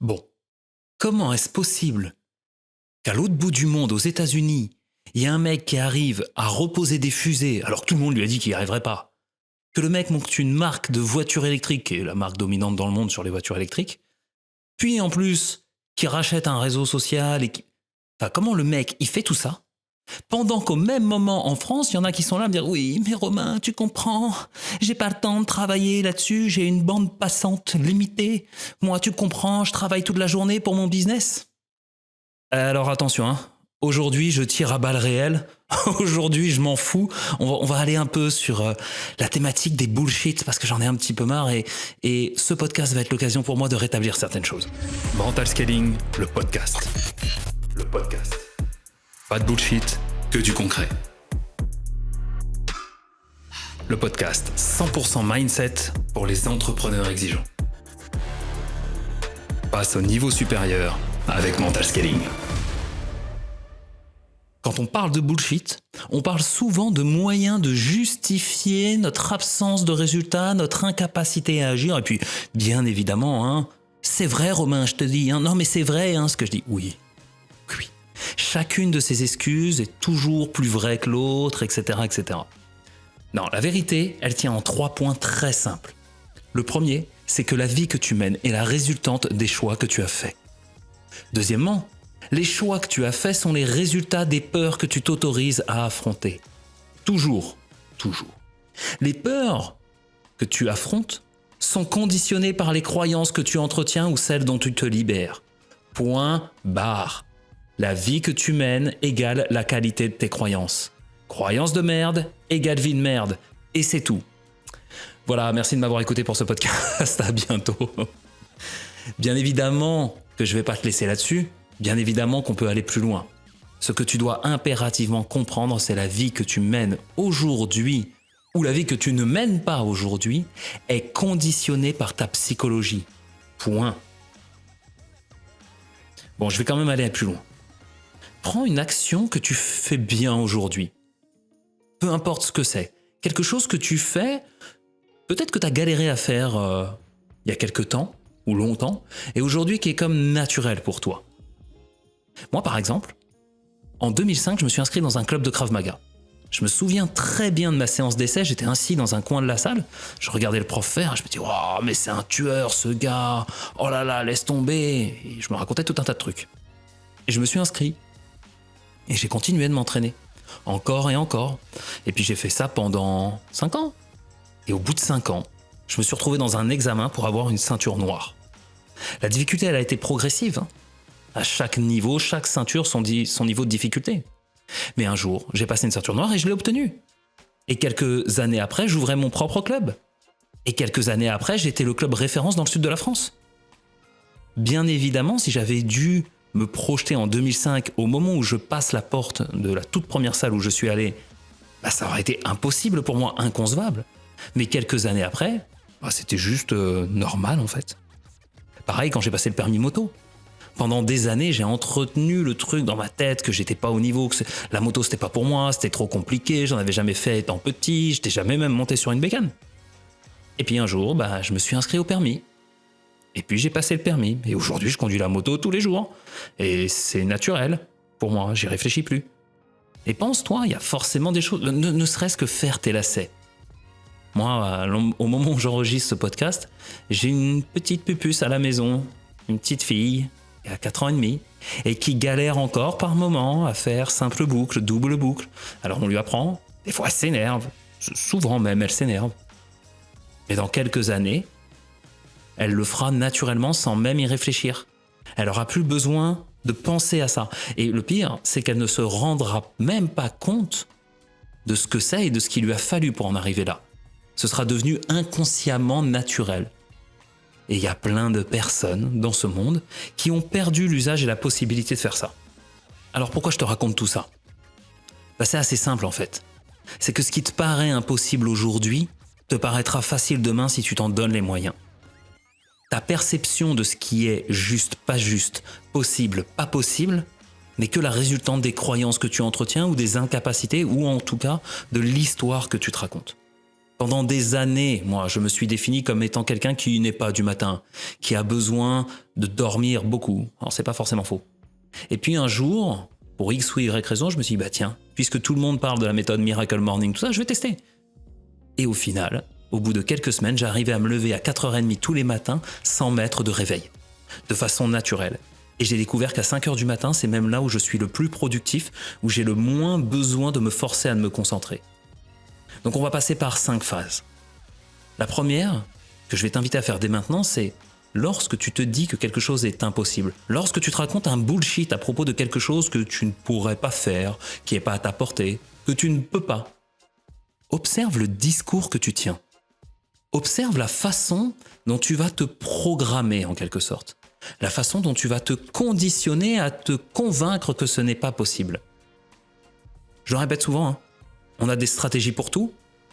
Bon, comment est-ce possible qu'à l'autre bout du monde, aux États-Unis, il y a un mec qui arrive à reposer des fusées alors que tout le monde lui a dit qu'il n'y arriverait pas? Que le mec monte une marque de voiture électrique, qui est la marque dominante dans le monde sur les voitures électriques, puis en plus, qui rachète un réseau social et qui... Enfin, comment le mec, il fait tout ça pendant qu'au même moment en France, il y en a qui sont là à me dire « Oui, mais Romain, tu comprends, j'ai pas le temps de travailler là-dessus, j'ai une bande passante limitée. Moi, tu comprends, je travaille toute la journée pour mon business. » Alors attention, hein. Aujourd'hui, je tire à balles réelles. Aujourd'hui, je m'en fous. On va aller un peu sur la thématique des bullshit parce que j'en ai un petit peu marre et ce podcast va être l'occasion pour moi de rétablir certaines choses. Mental Scaling, le podcast. Le podcast. Pas de bullshit, que du concret. Le podcast 100% mindset pour les entrepreneurs exigeants. Passe au niveau supérieur avec Mental Scaling. Quand on parle de bullshit, on parle souvent de moyens de justifier notre absence de résultats, notre incapacité à agir. Et puis, bien évidemment, hein, c'est vrai Romain, je te dis, hein, non mais c'est vrai hein, ce que je dis. Oui. Chacune de ces excuses est toujours plus vraie que l'autre, etc., etc. Non, la vérité, elle tient en 3 points très simples. Le premier, c'est que la vie que tu mènes est la résultante des choix que tu as faits. Deuxièmement, les choix que tu as faits sont les résultats des peurs que tu t'autorises à affronter. Toujours. Les peurs que tu affrontes sont conditionnées par les croyances que tu entretiens ou celles dont tu te libères. Point barre. La vie que tu mènes égale la qualité de tes croyances. Croyances de merde égale vie de merde. Et c'est tout. Voilà, merci de m'avoir écouté pour ce podcast. À bientôt. Bien évidemment que je ne vais pas te laisser là-dessus. Bien évidemment qu'on peut aller plus loin. Ce que tu dois impérativement comprendre, c'est la vie que tu mènes aujourd'hui ou la vie que tu ne mènes pas aujourd'hui est conditionnée par ta psychologie. Point. Bon, je vais quand même aller plus loin. Prends une action que tu fais bien aujourd'hui. Peu importe ce que c'est. Quelque chose que tu fais, peut-être que tu as galéré à faire il y a quelque temps ou longtemps, et aujourd'hui qui est comme naturel pour toi. Moi, par exemple, en 2005, je me suis inscrit dans un club de Krav Maga. Je me souviens très bien de ma séance d'essai, j'étais assis dans un coin de la salle, je regardais le prof faire, je me dis « Oh, mais c'est un tueur ce gars, oh là là, laisse tomber !» Et je me racontais tout un tas de trucs. Et je me suis inscrit. Et j'ai continué de m'entraîner. Encore et encore. Et puis j'ai fait ça pendant 5 ans. Et au bout de 5 ans, je me suis retrouvé dans un examen pour avoir une ceinture noire. La difficulté, elle a été progressive. À chaque niveau, chaque ceinture, son niveau de difficulté. Mais un jour, j'ai passé une ceinture noire et je l'ai obtenue. Et quelques années après, j'ouvrais mon propre club. Et quelques années après, j'étais le club référence dans le sud de la France. Bien évidemment, si j'avais dû me projeter en 2005 au moment où je passe la porte de la toute première salle où je suis allé, ça aurait été impossible pour moi, inconcevable. Mais quelques années après, c'était juste normal en fait. Pareil quand j'ai passé le permis moto. Pendant des années, j'ai entretenu le truc dans ma tête que j'étais pas au niveau, que la moto c'était pas pour moi, c'était trop compliqué, j'en avais jamais fait étant petit, j'étais jamais même monté sur une bécane. Et puis un jour, je me suis inscrit au permis. Et puis j'ai passé le permis, et aujourd'hui je conduis la moto tous les jours. Et c'est naturel, pour moi, j'y réfléchis plus. Et pense-toi, il y a forcément des choses, ne serait-ce que faire tes lacets. Moi, au moment où j'enregistre ce podcast, j'ai une petite pupusse à la maison, une petite fille, qui a 4 ans et demi, et qui galère encore par moment à faire simple boucle, double boucle. Alors on lui apprend, des fois elle s'énerve, souvent même elle s'énerve. Mais dans quelques années, elle le fera naturellement sans même y réfléchir. Elle n'aura plus besoin de penser à ça. Et le pire, c'est qu'elle ne se rendra même pas compte de ce que c'est et de ce qu'il lui a fallu pour en arriver là. Ce sera devenu inconsciemment naturel. Et il y a plein de personnes dans ce monde qui ont perdu l'usage et la possibilité de faire ça. Alors pourquoi je te raconte tout ça ? C'est assez simple en fait. C'est que ce qui te paraît impossible aujourd'hui te paraîtra facile demain si tu t'en donnes les moyens. Ta perception de ce qui est juste, pas juste, possible, pas possible, n'est que la résultante des croyances que tu entretiens ou des incapacités ou en tout cas de l'histoire que tu te racontes. Pendant des années, moi, je me suis défini comme étant quelqu'un qui n'est pas du matin, qui a besoin de dormir beaucoup. Alors, c'est pas forcément faux. Et puis un jour, pour X ou Y raison, je me suis dit, bah tiens, puisque tout le monde parle de la méthode Miracle Morning, tout ça, je vais tester. Et au final, au bout de quelques semaines, j'arrivais à me lever à 4h30 tous les matins sans mettre de réveil, de façon naturelle. Et j'ai découvert qu'à 5h du matin, c'est même là où je suis le plus productif, où j'ai le moins besoin de me forcer à me concentrer. Donc on va passer par 5 phases. La première, que je vais t'inviter à faire dès maintenant, c'est lorsque tu te dis que quelque chose est impossible, lorsque tu te racontes un bullshit à propos de quelque chose que tu ne pourrais pas faire, qui n'est pas à ta portée, que tu ne peux pas, observe le discours que tu tiens. Observe la façon dont tu vas te programmer en quelque sorte. La façon dont tu vas te conditionner à te convaincre que ce n'est pas possible. Je le répète souvent, hein. On a des stratégies pour tout,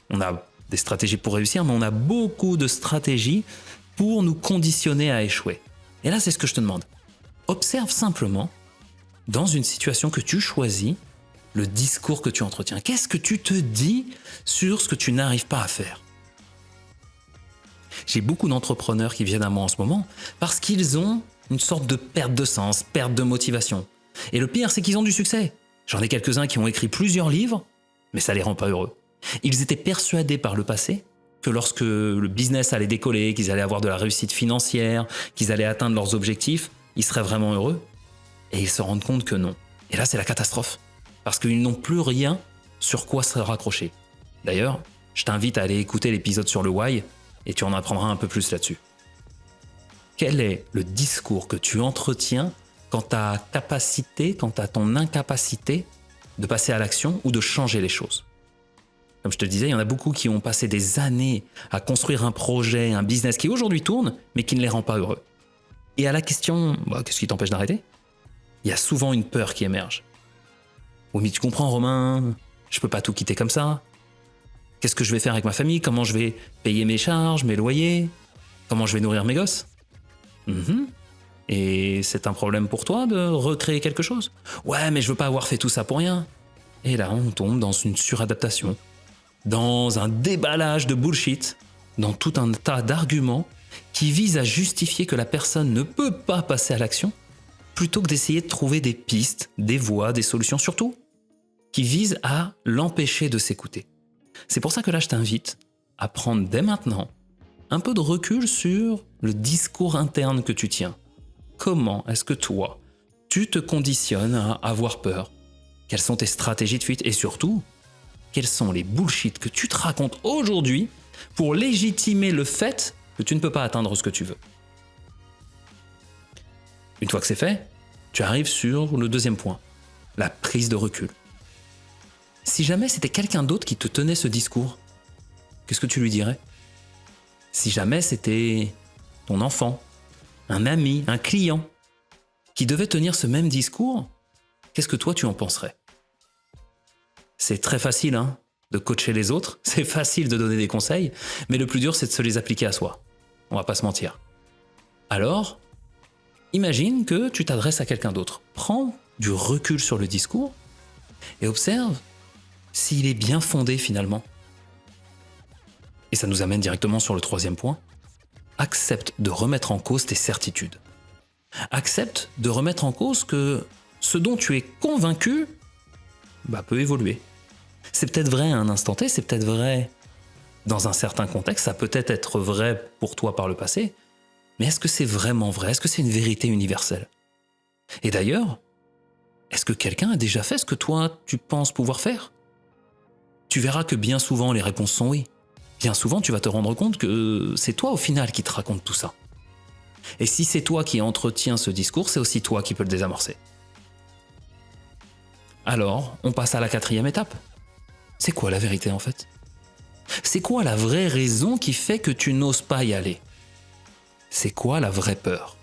on a des stratégies pour réussir, mais on a beaucoup de stratégies pour nous conditionner à échouer. Et là, c'est ce que je te demande. Observe simplement, dans une situation que tu choisis, le discours que tu entretiens. Qu'est-ce que tu te dis sur ce que tu n'arrives pas à faire ? J'ai beaucoup d'entrepreneurs qui viennent à moi en ce moment parce qu'ils ont une sorte de perte de sens, perte de motivation. Et le pire, c'est qu'ils ont du succès. J'en ai quelques-uns qui ont écrit plusieurs livres, mais ça les rend pas heureux. Ils étaient persuadés par le passé que lorsque le business allait décoller, qu'ils allaient avoir de la réussite financière, qu'ils allaient atteindre leurs objectifs, ils seraient vraiment heureux. Et ils se rendent compte que non. Et là, c'est la catastrophe. Parce qu'ils n'ont plus rien sur quoi se raccrocher. D'ailleurs, je t'invite à aller écouter l'épisode sur le why et tu en apprendras un peu plus là-dessus. Quel est le discours que tu entretiens quant à capacité, quant à ton incapacité de passer à l'action ou de changer les choses ? Comme je te le disais, il y en a beaucoup qui ont passé des années à construire un projet, un business qui aujourd'hui tourne, mais qui ne les rend pas heureux. Et à la question, qu'est-ce qui t'empêche d'arrêter ? Il y a souvent une peur qui émerge. Oui, mais tu comprends, Romain, je peux pas tout quitter comme ça. Qu'est-ce que je vais faire avec ma famille ? Comment je vais payer mes charges, mes loyers ? Comment je vais nourrir mes gosses ? Et c'est un problème pour toi de recréer quelque chose ? Ouais, mais je veux pas avoir fait tout ça pour rien. Et là, on tombe dans une suradaptation, dans un déballage de bullshit, dans tout un tas d'arguments qui visent à justifier que la personne ne peut pas passer à l'action, plutôt que d'essayer de trouver des pistes, des voies, des solutions, surtout, qui visent à l'empêcher de s'écouter. C'est pour ça que là, je t'invite à prendre dès maintenant un peu de recul sur le discours interne que tu tiens. Comment est-ce que toi, tu te conditionnes à avoir peur ? Quelles sont tes stratégies de fuite ? Et surtout, quels sont les bullshit que tu te racontes aujourd'hui pour légitimer le fait que tu ne peux pas atteindre ce que tu veux ? Une fois que c'est fait, tu arrives sur le deuxième point, la prise de recul. Si jamais c'était quelqu'un d'autre qui te tenait ce discours, qu'est-ce que tu lui dirais ? Si jamais c'était ton enfant, un ami, un client qui devait tenir ce même discours, qu'est-ce que toi tu en penserais ? C'est très facile de coacher les autres, c'est facile de donner des conseils, mais le plus dur c'est de se les appliquer à soi. On va pas se mentir. Alors, imagine que tu t'adresses à quelqu'un d'autre. Prends du recul sur le discours et observe s'il est bien fondé finalement. Et ça nous amène directement sur le troisième point. Accepte de remettre en cause tes certitudes. Accepte de remettre en cause que ce dont tu es convaincu peut évoluer. C'est peut-être vrai à un instant T, c'est peut-être vrai dans un certain contexte, ça peut être vrai pour toi par le passé, mais est-ce que c'est vraiment vrai ? Est-ce que c'est une vérité universelle ? Et d'ailleurs, est-ce que quelqu'un a déjà fait ce que toi tu penses pouvoir faire ? Tu verras que bien souvent les réponses sont oui. Bien souvent tu vas te rendre compte que c'est toi au final qui te raconte tout ça. Et si c'est toi qui entretiens ce discours, c'est aussi toi qui peux le désamorcer. Alors, on passe à la quatrième étape. C'est quoi la vérité en fait ? C'est quoi la vraie raison qui fait que tu n'oses pas y aller ? C'est quoi la vraie peur ?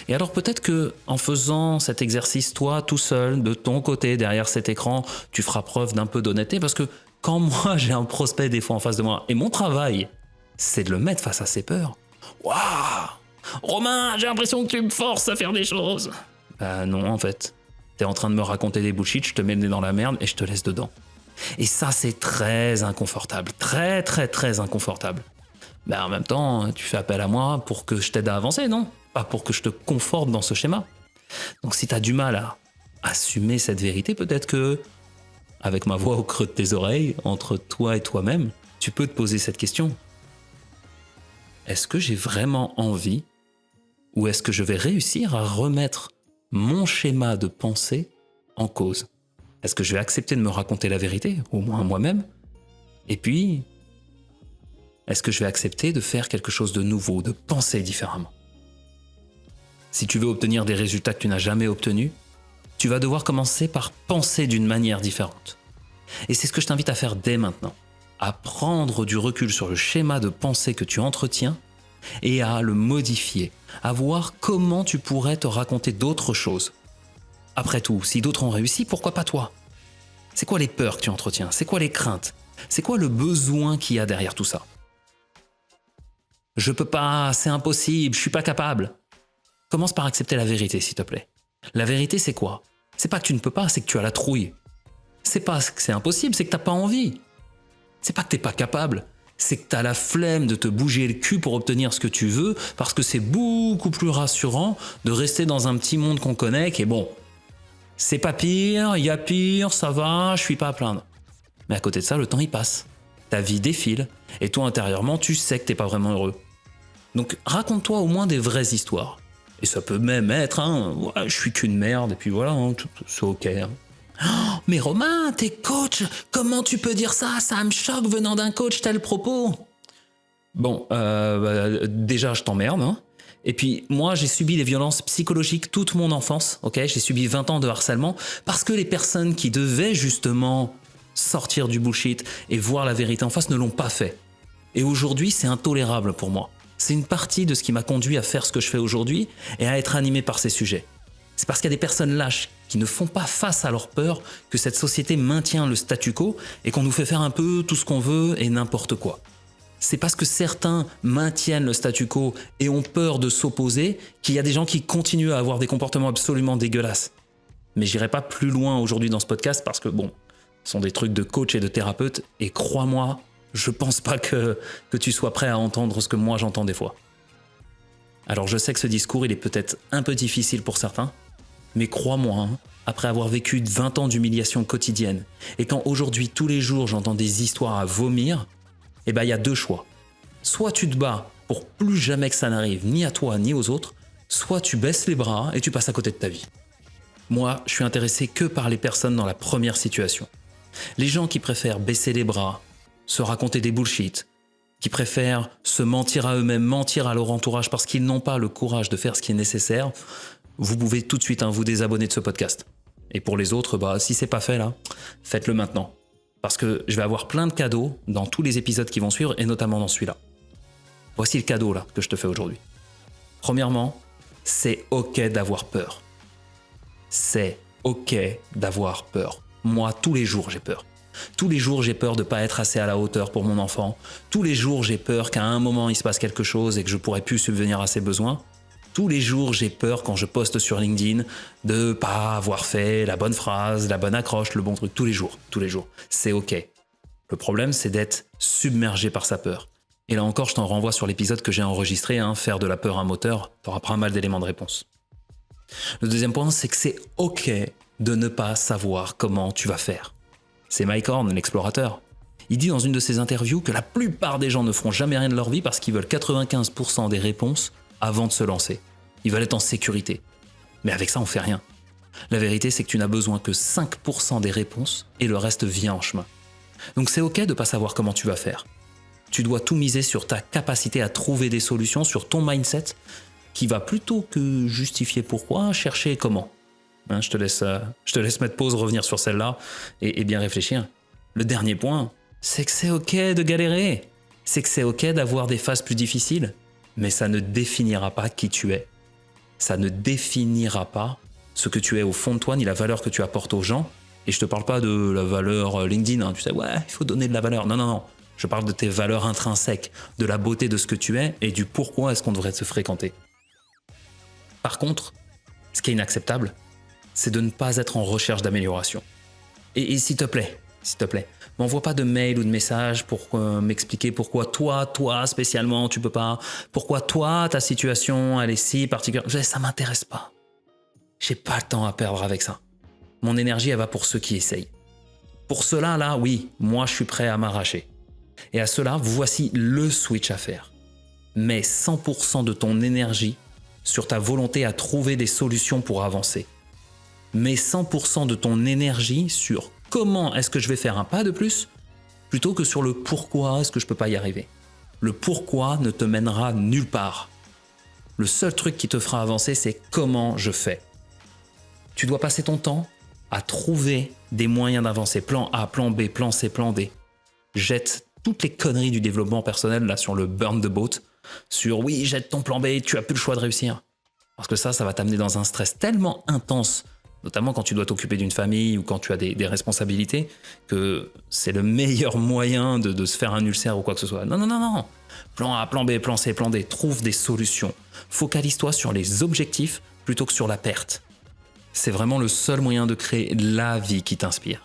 Et alors peut-être que en faisant cet exercice, toi, tout seul, de ton côté, derrière cet écran, tu feras preuve d'un peu d'honnêteté parce que quand moi j'ai un prospect des fois en face de moi et mon travail, c'est de le mettre face à ses peurs. Waouh ! Romain, j'ai l'impression que tu me forces à faire des choses. Non, en fait. T'es en train de me raconter des bullshit, je te mets le nez dans la merde et je te laisse dedans. Et ça, c'est très inconfortable, très très très inconfortable. Mais en même temps, tu fais appel à moi pour que je t'aide à avancer, non? Pas pour que je te conforte dans ce schéma. Donc si tu as du mal à assumer cette vérité, peut-être que, avec ma voix au creux de tes oreilles, entre toi et toi-même, tu peux te poser cette question. Est-ce que j'ai vraiment envie, ou est-ce que je vais réussir à remettre mon schéma de pensée en cause? Est-ce que je vais accepter de me raconter la vérité, au moins à moi-même? Et puis, est-ce que je vais accepter de faire quelque chose de nouveau, de penser différemment? Si tu veux obtenir des résultats que tu n'as jamais obtenus, tu vas devoir commencer par penser d'une manière différente. Et c'est ce que je t'invite à faire dès maintenant. À prendre du recul sur le schéma de pensée que tu entretiens et à le modifier, à voir comment tu pourrais te raconter d'autres choses. Après tout, si d'autres ont réussi, pourquoi pas toi? C'est quoi les peurs que tu entretiens? C'est quoi les craintes? C'est quoi le besoin qu'il y a derrière tout ça? Je peux pas, c'est impossible, je suis pas capable. Commence par accepter la vérité, s'il te plaît. La vérité, c'est quoi? C'est pas que tu ne peux pas, c'est que tu as la trouille. C'est pas que c'est impossible, c'est que t'as pas envie. C'est pas que t'es pas capable, c'est que t'as la flemme de te bouger le cul pour obtenir ce que tu veux, parce que c'est beaucoup plus rassurant de rester dans un petit monde qu'on connaît, qui est bon. C'est pas pire, il y a pire, ça va, je suis pas à plaindre. Mais à côté de ça, le temps il passe. Ta vie défile, et toi intérieurement, tu sais que t'es pas vraiment heureux. Donc raconte-toi au moins des vraies histoires. Et ça peut même être, ouais, je suis qu'une merde, et puis voilà, c'est ok. Oh, mais Romain, t'es coach, comment tu peux dire ça? Ça me choque venant d'un coach tel propos. Bon, déjà je t'emmerde, hein. Et puis moi j'ai subi des violences psychologiques toute mon enfance, ok? J'ai subi 20 ans de harcèlement parce que les personnes qui devaient justement sortir du bullshit et voir la vérité en face ne l'ont pas fait. Et aujourd'hui c'est intolérable pour moi. C'est une partie de ce qui m'a conduit à faire ce que je fais aujourd'hui et à être animé par ces sujets. C'est parce qu'il y a des personnes lâches qui ne font pas face à leur peur que cette société maintient le statu quo et qu'on nous fait faire un peu tout ce qu'on veut et n'importe quoi. C'est parce que certains maintiennent le statu quo et ont peur de s'opposer qu'il y a des gens qui continuent à avoir des comportements absolument dégueulasses. Mais j'irai pas plus loin aujourd'hui dans ce podcast parce que bon, ce sont des trucs de coach et de thérapeute et crois-moi, je pense pas que tu sois prêt à entendre ce que moi j'entends des fois. Alors je sais que ce discours il est peut-être un peu difficile pour certains, mais crois-moi, après avoir vécu 20 ans d'humiliation quotidienne et quand aujourd'hui tous les jours j'entends des histoires à vomir, eh ben il y a deux choix. Soit tu te bats pour plus jamais que ça n'arrive ni à toi ni aux autres, soit tu baisses les bras et tu passes à côté de ta vie. Moi, je suis intéressé que par les personnes dans la première situation. Les gens qui préfèrent baisser les bras, se raconter des bullshit, qui préfèrent se mentir à eux-mêmes, mentir à leur entourage parce qu'ils n'ont pas le courage de faire ce qui est nécessaire, vous pouvez tout de suite vous désabonner de ce podcast. Et pour les autres, si c'est pas fait là, faites-le maintenant. Parce que je vais avoir plein de cadeaux dans tous les épisodes qui vont suivre et notamment dans celui-là. Voici le cadeau là que je te fais aujourd'hui. Premièrement, c'est ok d'avoir peur. C'est ok d'avoir peur. Moi, tous les jours, j'ai peur. Tous les jours, j'ai peur de ne pas être assez à la hauteur pour mon enfant. Tous les jours, j'ai peur qu'à un moment, il se passe quelque chose et que je ne pourrai plus subvenir à ses besoins. Tous les jours, j'ai peur quand je poste sur LinkedIn de ne pas avoir fait la bonne phrase, la bonne accroche, le bon truc. Tous les jours. C'est ok. Le problème, c'est d'être submergé par sa peur. Et là encore, je t'en renvoie sur l'épisode que j'ai enregistré, faire de la peur un moteur, tu auras pas mal d'éléments de réponse. Le deuxième point, c'est que c'est ok de ne pas savoir comment tu vas faire. C'est Mike Horn, l'explorateur. Il dit dans une de ses interviews que la plupart des gens ne feront jamais rien de leur vie parce qu'ils veulent 95% des réponses avant de se lancer. Ils veulent être en sécurité. Mais avec ça, on fait rien. La vérité, c'est que tu n'as besoin que 5% des réponses et le reste vient en chemin. Donc c'est ok de ne pas savoir comment tu vas faire. Tu dois tout miser sur ta capacité à trouver des solutions, sur ton mindset, qui va plutôt que justifier pourquoi, chercher comment. Je te laisse mettre pause, revenir sur celle-là et bien réfléchir. Le dernier point, c'est que c'est ok de galérer. C'est que c'est ok d'avoir des phases plus difficiles. Mais ça ne définira pas qui tu es. Ça ne définira pas ce que tu es au fond de toi, ni la valeur que tu apportes aux gens. Et je te parle pas de la valeur LinkedIn, tu sais, ouais, il faut donner de la valeur. Non. Je parle de tes valeurs intrinsèques, de la beauté de ce que tu es et du pourquoi est-ce qu'on devrait se fréquenter. Par contre, ce qui est inacceptable, c'est de ne pas être en recherche d'amélioration. Et s'il te plaît, s'il te plaît. M'envoie pas de mail ou de message pour m'expliquer pourquoi toi spécialement, tu peux pas. Pourquoi toi, ta situation, elle est si particulière. Ça m'intéresse pas. J'ai pas le temps à perdre avec ça. Mon énergie, elle va pour ceux qui essayent. Pour cela, là, oui, moi, je suis prêt à m'arracher. Et à cela, voici le switch à faire. Mets 100% de ton énergie sur ta volonté à trouver des solutions pour avancer. Mets 100% de ton énergie sur comment est-ce que je vais faire un pas de plus, plutôt que sur le pourquoi est-ce que je peux pas y arriver. Le pourquoi ne te mènera nulle part. Le seul truc qui te fera avancer, c'est comment je fais. Tu dois passer ton temps à trouver des moyens d'avancer. Plan A, plan B, plan C, plan D. Jette toutes les conneries du développement personnel là sur le burn the boat, sur oui, jette ton plan B, tu as plus le choix de réussir. Parce que ça va t'amener dans un stress tellement intense, notamment quand tu dois t'occuper d'une famille ou quand tu as des responsabilités, que c'est le meilleur moyen de se faire un ulcère ou quoi que ce soit. Non. Plan A, plan B, plan C, plan D, trouve des solutions. Focalise-toi sur les objectifs plutôt que sur la perte. C'est vraiment le seul moyen de créer la vie qui t'inspire.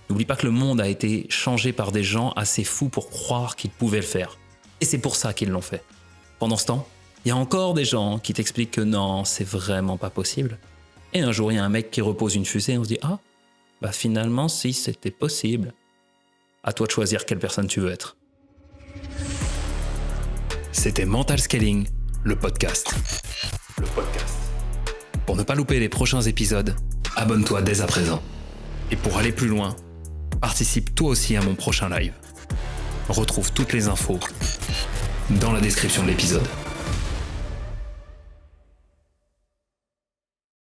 N'oublie pas que le monde a été changé par des gens assez fous pour croire qu'ils pouvaient le faire. Et c'est pour ça qu'ils l'ont fait. Pendant ce temps, il y a encore des gens qui t'expliquent que non, c'est vraiment pas possible. Et un jour, il y a un mec qui repose une fusée et on se dit « Ah, bah finalement, si, c'était possible. » À toi de choisir quelle personne tu veux être. C'était Mental Scaling, le podcast. Pour ne pas louper les prochains épisodes, abonne-toi dès à présent. Et pour aller plus loin, participe toi aussi à mon prochain live. Retrouve toutes les infos dans la description de l'épisode.